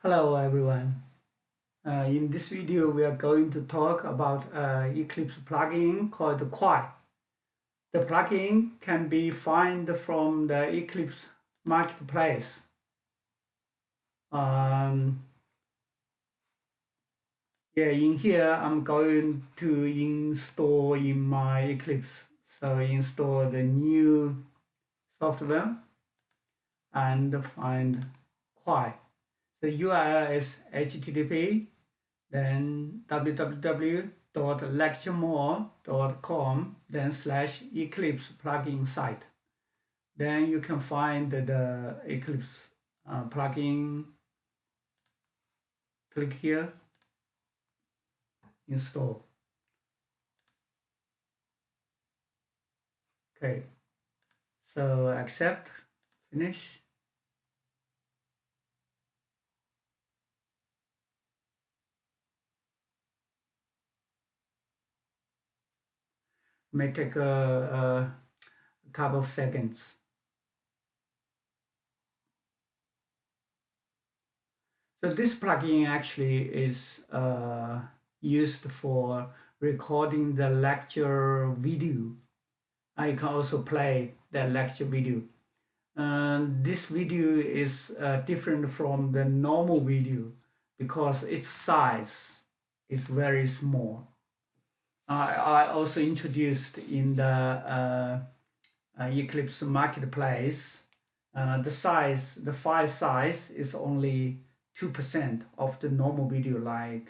Hello everyone. In this video we are going to talk about Eclipse plugin called Qi. The plugin can be found from the Eclipse marketplace. In here I'm going to install in my Eclipse. So install the new software and find Qi. The URL is http then www.lecturemore.com then /Eclipse plugin site. Then you can find the Eclipse plugin. Click here, install. Okay, so accept, finish. May take a couple of seconds. So this plugin actually is used for recording the lecture video. I can also play the lecture video. This video is different from the normal video because its size is very small. I also introduced in the Eclipse marketplace the file size is only 2% of the normal video like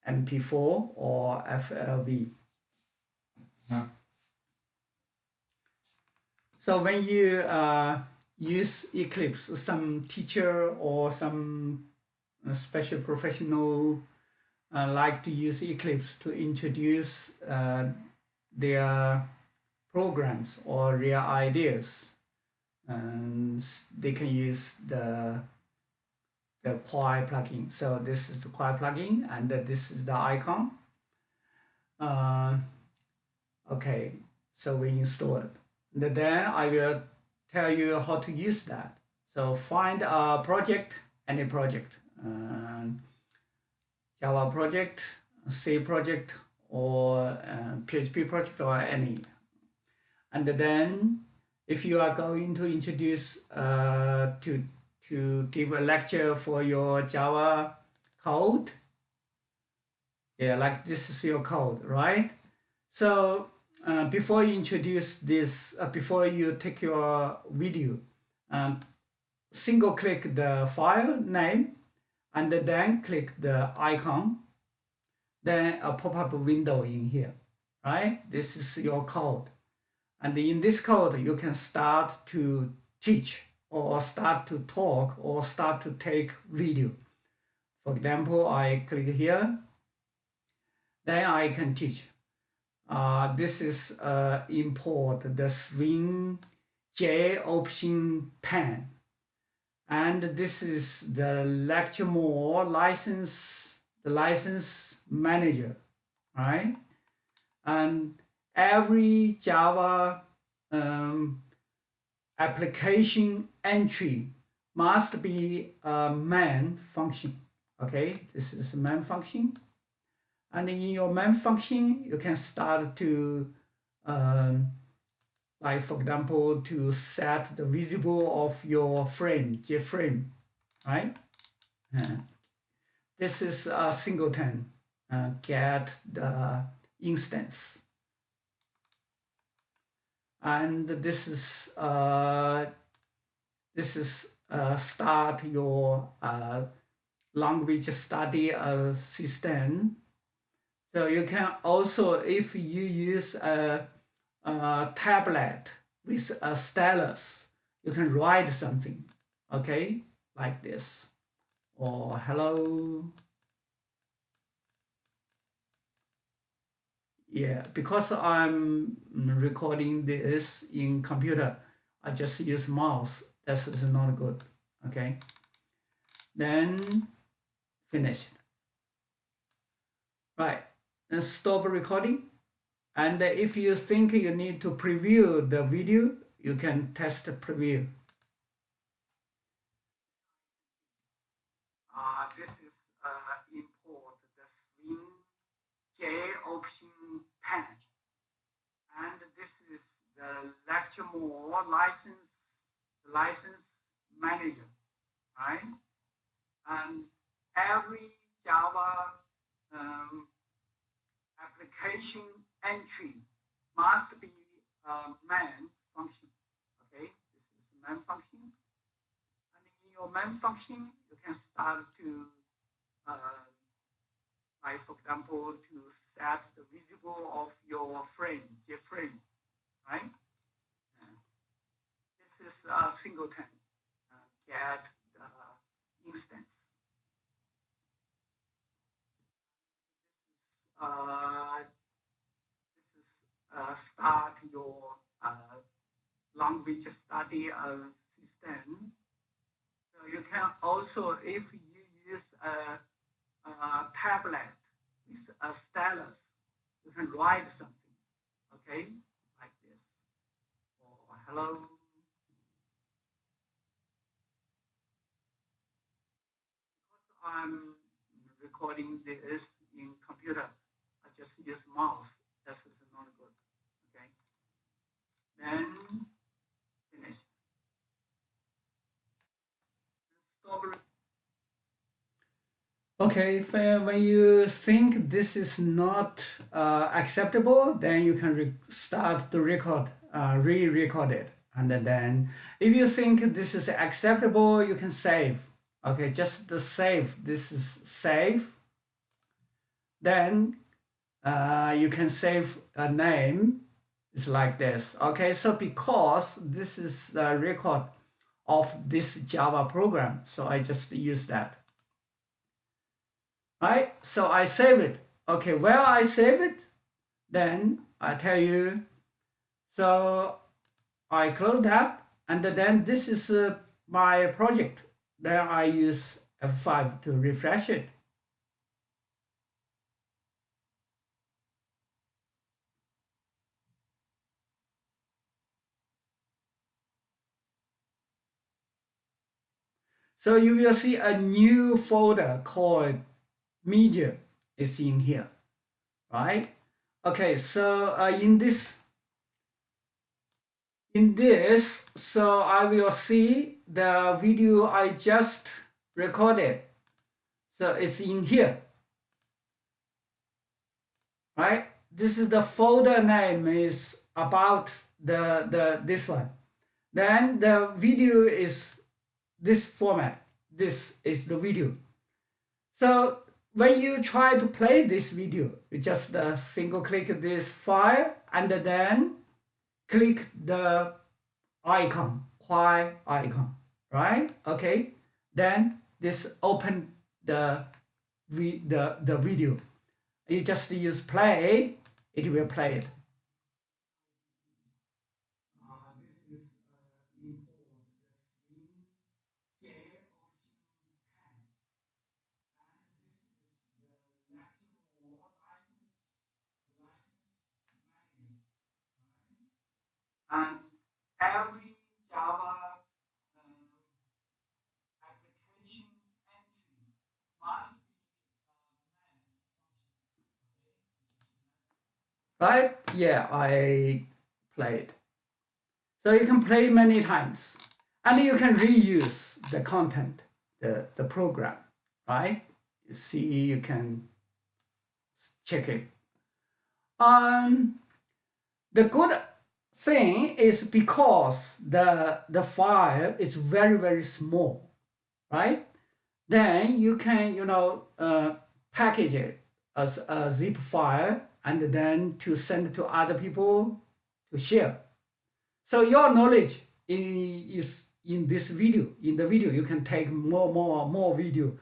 MP4 or FLV. So when you use Eclipse, some teacher or some special professional like to use Eclipse to introduce their programs or their ideas, and they can use the Qi plugin. So this is the Qi plugin, and this is the icon. Okay, so we install it. And then I will tell you how to use that. So find a project, any project, Java project, C project, or PHP project, or any. And then if you are going to introduce to give a lecture for your Java code, like this is your code, right? So before you introduce this, before you take your video, single click the file name and then click the icon, then a pop-up window in here, right? This is your code. And in this code, you can start to teach or start to talk or start to take video. For example, I click here, then I can teach. This is import the swing J option pen, and this is the Lecturemore license, the license manager, right? And every Java application entry must be a main function. Okay, this is a main function. And in your main function, you can start to, like for example, to set the visible of your frame, JFrame, right? This is a singleton, get the instance. And this is start your language study system. So you can also, if you use a tablet with a stylus, you can write something, okay, like this, or hello. Yeah, because I'm recording this in computer, I just use mouse. That is not good, okay. Then finish. Right, and stop recording. And if you think you need to preview the video, you can test preview. this is import the swing J option 10, and this is the lecture more license manager, right? And every Java application entry must be a main function. Okay, this is the main function. And in your main function, you can start to, like for example, to set the visible of your frame, JFrame, right? This is a singleton, get the instance. This is start your language study system. So you can also, if you use a tablet with a stylus, you can write something, okay, like this. Or hello. I'm recording this in computer. I just use mouse. That is not good. Okay. Then finish. Stop. Okay, so when you think this is not acceptable, then you can start the record, re-record it. And then if you think this is acceptable, you can save. Okay, just the save. This is save. Then you can save a name. It's like this. Okay, so because this is the record of this Java program, so I just use that. Right, so I save it. Okay, where I save it, then I tell you. So I close that, and then this is my project. Then I use F5 to refresh it. So you will see a new folder called media is in here, right? Okay, so in this, so I will see the video I just recorded. So it's in here, right? This is the folder name is about this one. Then the video is this format. This is the video. So when you try to play this video, you just single click this file and then click the icon, icon, right? Okay. Then this open the video. You just use play, it will play it. And every Java application entry must be right? Yeah, I played. So you can play many times, and you can reuse the content, the program, right? You see, you can check it. The good thing is because the file is very small, right? Then you can package it as a zip file and then to send to other people to share. So your knowledge is in this video. In the video, you can take more video.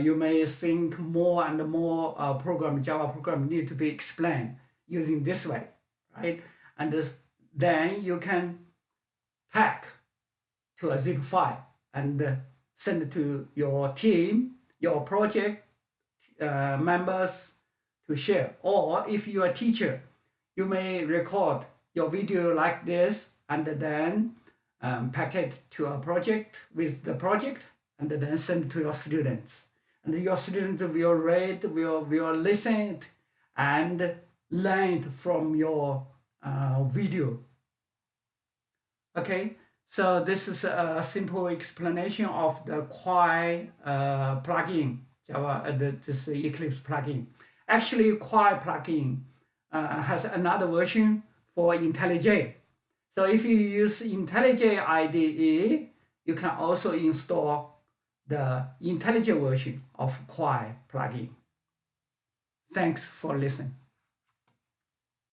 You may think more and more Java program need to be explained using this way, right? And then you can pack to a zip file and send it to your team, your project members to share. Or if you are a teacher, you may record your video like this and then pack it to a project with the project and then send it to your students. and your students will read, will listen, and learn from your video. Okay, so this is a simple explanation of the Quai plugin, Java, this Eclipse plugin. Actually, Quai plugin has another version for IntelliJ. So if you use IntelliJ IDE, you can also install the IntelliJ version of Quai plugin. Thanks for listening.